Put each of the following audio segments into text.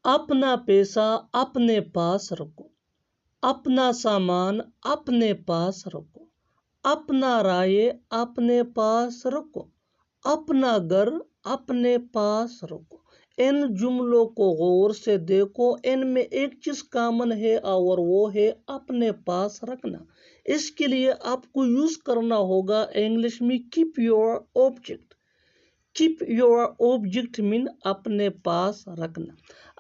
اپنا پیسہ اپنے پاس رکھو، اپنا سامان اپنے پاس رکھو، اپنا رائے اپنے پاس رکھو، اپنا گھر اپنے پاس رکھو۔ ان جملوں کو غور سے دیکھو، ان میں ایک چیز کامن ہے اور وہ ہے اپنے پاس رکھنا۔ اس کے لیے آپ کو یوز کرنا ہوگا انگلش میں keep your object. Keep your object مین اپنے پاس رکھنا۔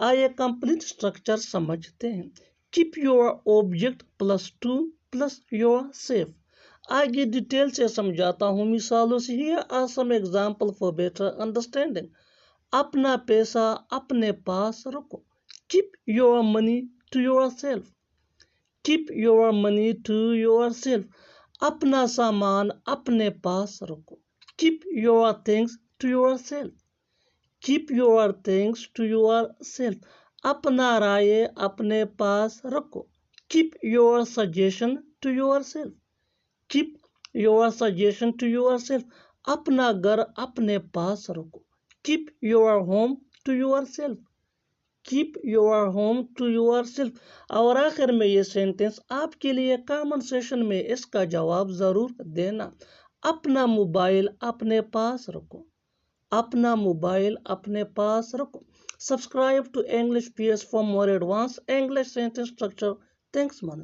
آئیے کمپلیٹ اسٹرکچر سمجھتے ہیں۔ Keep your object +2 +yourself. آگے ڈیٹیل سے سمجھاتا ہوں مثالوں سے۔ Here are some examples for better understanding۔ اپنا پیسہ اپنے پاس رکھو۔ Keep your money to yourself۔ Keep your money to yourself۔ اپنا سامان اپنے پاس رکھو۔ Keep your things to yourself۔ Keep your things to yourself۔ اپنا رائے اپنے پاس رکھو۔ Keep your suggestion to yourself۔ Keep your suggestion to yourself۔ اپنا گھر اپنے پاس رکھو۔ Keep your home to yourself۔ Keep your home to yourself۔ اور آخر میں یہ سینٹنس آپ کے لیے کامن سیشن میں اس کا جواب ضرور دینا۔ اپنا موبائل اپنے پاس رکھو۔ اپنا موبائل اپنے پاس رکھو۔ Subscribe to English PS for more advanced English sentence structure. Thanks, man.